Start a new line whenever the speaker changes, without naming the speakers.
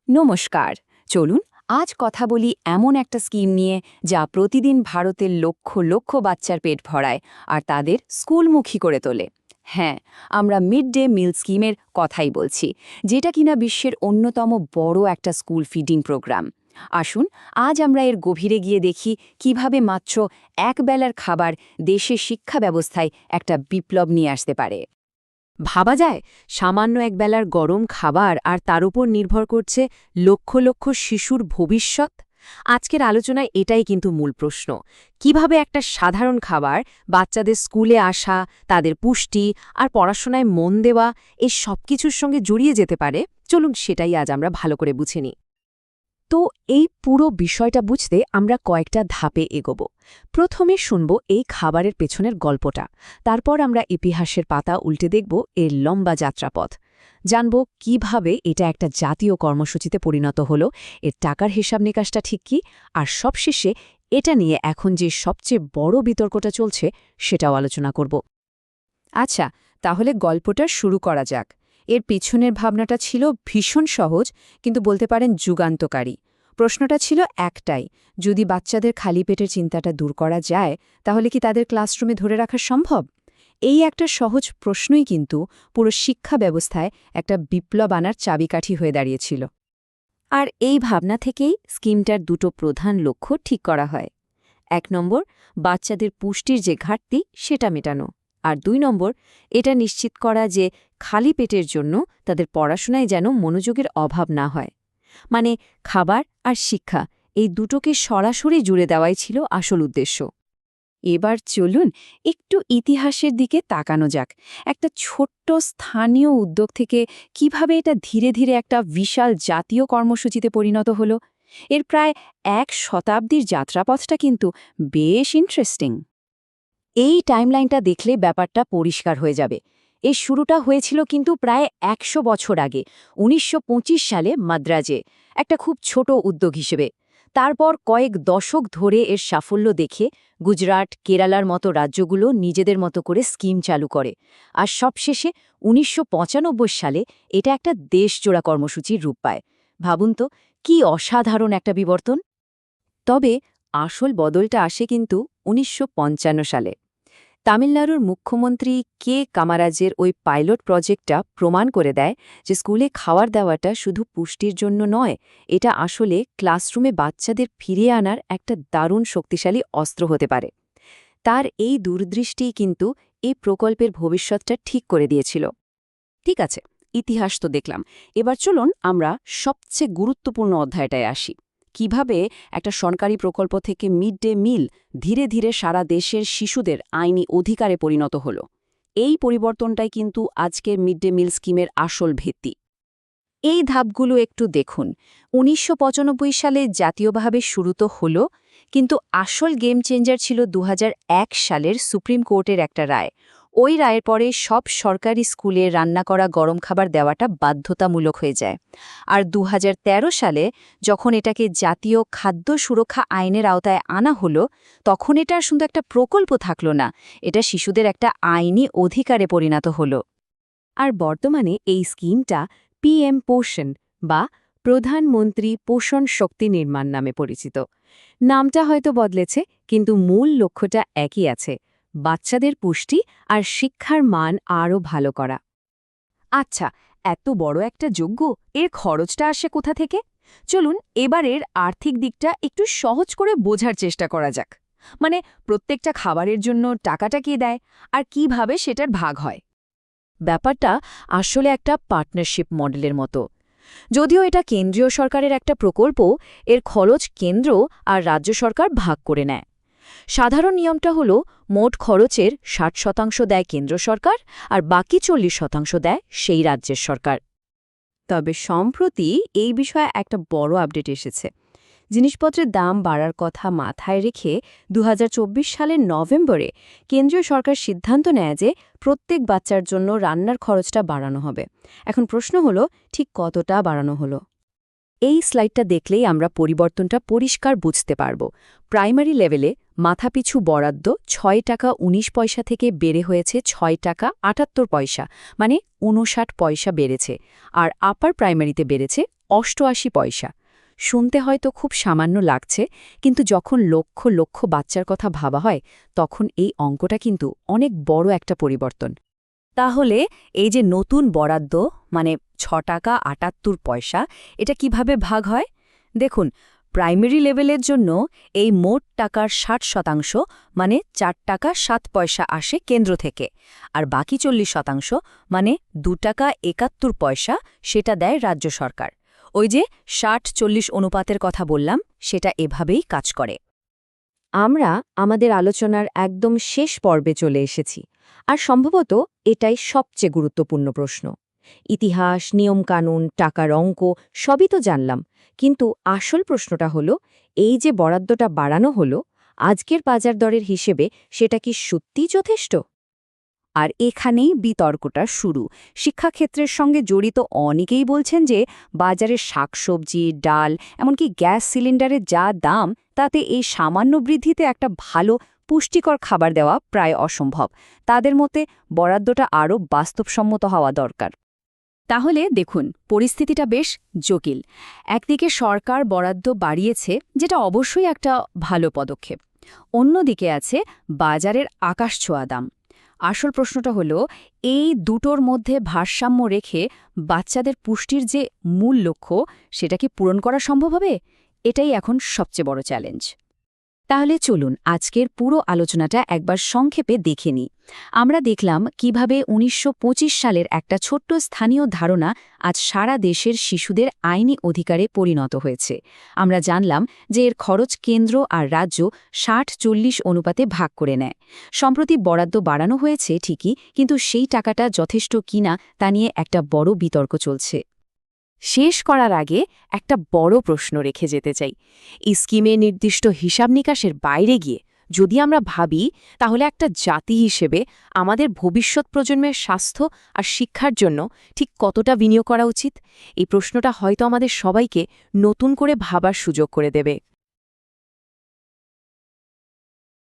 নমস্কার। চলুন আজ কথা বলি এমন একটা স্কিম নিয়ে যা প্রতিদিন ভারতের লক্ষ লক্ষ বাচ্চার পেট ভরায় আর তাদের স্কুলমুখী করে তোলে। হ্যাঁ, আমরা মিড ডে মিল স্কিমের কথাই বলছি, যেটা কিনা বিশ্বের অন্যতম বড় একটা স্কুল ফিডিং প্রোগ্রাম। আসুন আজ আমরা এর গভীরে গিয়ে দেখি কিভাবে মাত্র একবেলার খাবার দেশের শিক্ষা ব্যবস্থায় একটা বিপ্লব নিয়ে আসতে পারে।
ভাবা যায় সামান্য একবেলার গরম খাবার আর তার উপর নির্ভর করছে লক্ষ লক্ষ শিশুর ভবিষ্যৎ। আজকের আলোচনায় এটাই কিন্তু মূল প্রশ্ন, কিভাবে একটা সাধারণ খাবার বাচ্চাদের স্কুলে আসা, তাদের পুষ্টি আর পড়াশোনায় মন দেওয়া এই সবকিছুর সঙ্গে জড়িয়ে যেতে পারে। চলুন সেটাই আজ আমরা ভালো করে বুঝে নিই। তো এই পুরো বিষয়টা বুঝতে আমরা কয়েকটা ধাপে এগোব। প্রথমে শুনব এই খাবারের পেছনের গল্পটা, তারপর আমরা ইতিহাসের পাতা উল্টে দেখব এর লম্বা যাত্রাপথ, জানব কিভাবে এটা একটা জাতীয় কর্মসূচিতে পরিণত হলো, এর টাকার হিসাব নিকাশটা ঠিক কি, আর সবশেষে এটা নিয়ে এখন যে সবচেয়ে বড় বিতর্কটা চলছে সেটাও আলোচনা করব।
আচ্ছা, তাহলে গল্পটা শুরু করা যাক। এর পিছনের ভাবনাটা ছিল ভীষণ সহজ, কিন্তু বলতে পারেন যুগান্তকারী। প্রশ্নটা ছিল একটাই, যদি বাচ্চাদের খালি পেটের চিন্তাটা দূর করা যায়, তাহলে কি তাদের ক্লাসরুমে ধরে রাখা সম্ভব? এই একটা সহজ প্রশ্নই কিন্তু পুরো শিক্ষা ব্যবস্থায় একটা বিপ্লব আনার চাবিকাঠি হয়ে দাঁড়িয়েছিল। আর এই ভাবনা থেকেই স্কিমটার দুটো প্রধান লক্ষ্য ঠিক করা হয়। ১ নম্বর, বাচ্চাদের পুষ্টির যে ঘাটতি সেটা মেটানো। আর ২ নম্বর, এটা নিশ্চিত করা যে খালি পেটের জন্য তাদের পড়াশোনায় যেন মনোযোগের অভাব না হয়। মানে খাবার আর শিক্ষা এই দুটোকে সরাসরি জুড়ে দেওয়াই ছিল আসল উদ্দেশ্য। এবার চলুন একটু ইতিহাসের দিকে তাকানো যাক। একটা ছোট্ট স্থানীয় উদ্যোগ থেকে কিভাবে এটা ধীরে ধীরে একটা বিশাল জাতীয় কর্মসূচিতে পরিণত হলো। এর প্রায় ১ শতাব্দীর যাত্রাপথটা কিন্তু বেশ ইন্টারেস্টিং। এই টাইমলাইনটা দেখলে ব্যাপারটা পরিষ্কার হয়ে যাবে। এর শুরুটা হয়েছিল কিন্তু প্রায় ১০০ বছর আগে, ১৯২৫ সালে মাদ্রাজে, একটা খুব ছোট উদ্যোগ হিসেবে। তারপর কয়েক দশক ধরে এর সাফল্য দেখে গুজরাট, কেরালার মতো রাজ্যগুলো নিজেদের মতো করে স্কিম চালু করে। আর সবশেষে ১৯৯৫ সালে এটা একটা দেশজোড়া কর্মসূচির রূপ পায়। ভাবুন তো, কি অসাধারণ একটা বিবর্তন! তবে আসল বদলটা আসে কিন্তু ১৯৫৫ সালে। তামিলনাড়ুর মুখ্যমন্ত্রী কে কামারাজের ওই পাইলট প্রজেক্টটা প্রমাণ করে দেয় যে স্কুলে খাবার দেওয়াটা শুধু পুষ্টির জন্য নয়, এটা আসলে ক্লাসরুমে বাচ্চাদের ফিরিয়ে আনার একটা দারুণ শক্তিশালী অস্ত্র হতে পারে। তার এই দূরদৃষ্টিই কিন্তু এই প্রকল্পের ভবিষ্যৎটা ঠিক করে দিয়েছিল। ঠিক আছে, ইতিহাস তো দেখলাম। এবার চলুন আমরা সবচেয়ে গুরুত্বপূর্ণ অধ্যায়টায় আসি। কিভাবে একটা সরকারি প্রকল্প থেকে মিড ডে মিল ধীরে ধীরে সারা দেশের শিশুদের আইনি অধিকারে পরিণত হলো। এই পরিবর্তনটাই কিন্তু আজকের মিড ডে মিল স্কিমের আসল ভিত্তি। এই ধাপগুলো একটু দেখুন। ১৯৯৫ সালে জাতীয়ভাবে শুরু তো হলো, কিন্তু আসল গেম চেঞ্জার ছিল ২০০১ সালের সুপ্রিম কোর্টের একটা রায়। ওই রায়ের পরে সব সরকারি স্কুলে রান্না করা গরম খাবার দেওয়াটা বাধ্যতামূলক হয়ে যায়। আর ২০১৩ সালে যখন এটাকে জাতীয় খাদ্য সুরক্ষা আইনের আওতায় আনা হলো, তখন এটা শুধু একটা প্রকল্প থাকলো না, এটা শিশুদের একটা আইনি অধিকারে পরিণত হলো। আর বর্তমানে এই স্কিমটা পিএম পোষণ বা প্রধানমন্ত্রী পোষণ শক্তি নির্মাণ নামে পরিচিত। নামটা হয়তো বদলেছে, কিন্তু মূল লক্ষ্যটা একই আছে, বাচ্চাদের পুষ্টি আর শিক্ষার মান আরও ভালো করা। আচ্ছা, এত বড় একটা যজ্ঞ, এর খরচটা আসে কোথা থেকে? চলুন এবারের আর্থিক দিকটা একটু সহজ করে বোঝার চেষ্টা করা যাক। মানে প্রত্যেকটা খাবারের জন্য টাকাটা কে দেয় আর কিভাবে সেটার ভাগ হয়। ব্যাপারটা আসলে একটা পার্টনারশিপ মডেলের মতো। যদিও এটা কেন্দ্রীয় সরকারের একটা প্রকল্প, এর খরচ কেন্দ্র আর রাজ্য সরকার ভাগ করে নেয়। সাধারণ নিয়মটা হলো মোট খরচের ৬০% দেয় কেন্দ্র সরকার আর বাকি ৪০% দেয় সেই রাজ্যের সরকার। তবে সম্প্রতি এই বিষয়ে একটা বড় আপডেট এসেছে। জিনিসপত্রের দাম বাড়ার কথা মাথায় রেখে ২০২৪ সালের নভেম্বরে কেন্দ্রীয় সরকার সিদ্ধান্ত নেয় যে প্রত্যেক বাচ্চার জন্য রান্নার খরচটা বাড়ানো হবে। এখন প্রশ্ন হলো, ঠিক কতটা বাড়ানো হলো? এই স্লাইডটা দেখলেই আমরা পরিবর্তনটা পরিষ্কার বুঝতে পারব। প্রাইমারি লেভেলে মাথাপিছু বরাদ্দ ৬ টাকা ১৯ পয়সা থেকে বেড়ে হয়েছে ৬ টাকা ৭৮ পয়সা, মানে ৫৯ পয়সা বেড়েছে। আর আপার প্রাইমারিতে বেড়েছে 88 পয়সা। শুনতে হয়তো খুব সামান্য লাগছে, কিন্তু যখন লক্ষ লক্ষ বাচ্চার কথা ভাবা হয় তখন এই অঙ্কটা কিন্তু অনেক বড় একটা পরিবর্তন।
তাহলে এই যে নতুন বরাদ্দ মানে ৬ টাকা ৭৮ পয়সা, এটা কিভাবে ভাগ হয়? দেখুন, প্রাইমারি লেভেলের জন্য এই মোট টাকার ৬০% মানে ৪ টাকা ৭ পয়সা আসে কেন্দ্র থেকে, আর বাকি ৪০% মানে ২ টাকা ৭১ পয়সা সেটা দেয় রাজ্য সরকার। ওই যে ৬০-৪০ অনুপাতের কথা বললাম, সেটা এভাবেই কাজ করে।
আমরা আমাদের আলোচনার একদম শেষ পর্বে চলে এসেছি, আর সম্ভবত এটাই সবচেয়ে গুরুত্বপূর্ণ প্রশ্ন। ইতিহাস, নিয়মকানুন, টাকার অঙ্ক সবই তো জানলাম, কিন্তু আসল প্রশ্নটা হলো, এই যে বরাদ্দটা বাড়ানো হলো আজকের বাজার দরের হিসেবে, সেটা কি সত্যিই যথেষ্ট?
আর এখানেই বিতর্কটা শুরু। শিক্ষাক্ষেত্রের সঙ্গে জড়িত অনেকেই বলছেন যে বাজারের শাকসবজি, ডাল, এমনকি গ্যাস সিলিন্ডারের যা দাম, তাতে এই সামান্য বৃদ্ধিতে একটা ভালো পুষ্টিকর খাবার দেওয়া প্রায় অসম্ভব। তাদের মতে বরাদ্দটা আরও বাস্তবসম্মত হওয়া দরকার। তাহলে দেখুন, পরিস্থিতিটা বেশ জটিল। একদিকে সরকার বরাদ্দ বাড়িয়েছে, যেটা অবশ্যই একটা ভালো পদক্ষেপ। অন্যদিকে আছে বাজারের আকাশছোঁয়া দাম। আসল প্রশ্নটা হলো, এই দুটোর মধ্যে ভারসাম্য রেখে বাচ্চাদের পুষ্টির যে মূল লক্ষ্য, সেটা কি পূরণ করা সম্ভব হবে? এটাই এখন সবচেয়ে বড় চ্যালেঞ্জ। তাহলে চলুন আজকের পুরো আলোচনাটা একবার সংক্ষেপে দেখে নিই। আমরা দেখলাম কিভাবে ১৯২৫ সালের একটা ছোট্ট স্থানীয় ধারণা আজ সারা দেশের শিশুদের আইনি অধিকারে পরিণত হয়েছে। আমরা জানলাম যে এর খরচ কেন্দ্র আর রাজ্য ৬০-৪০ অনুপাতে ভাগ করে নেয়। সম্প্রতি বরাদ্দ বাড়ানো হয়েছে ঠিকই, কিন্তু সেই টাকাটা যথেষ্ট কিনা তা নিয়ে একটা বড় বিতর্ক চলছে। শেষ করার আগে একটা বড় প্রশ্ন রেখে যেতে চাই। এই স্কিমে নির্দিষ্ট হিসাব নিকাশের বাইরে গিয়ে যদি আমরা ভাবি, তাহলে একটা জাতি হিসেবে আমাদের ভবিষ্যৎ প্রজন্মের স্বাস্থ্য আর শিক্ষার জন্য ঠিক কতটা বিনিয়োগ করা উচিত? এই প্রশ্নটা হয়তো আমাদের সবাইকে নতুন করে ভাবার সুযোগ করে দেবে।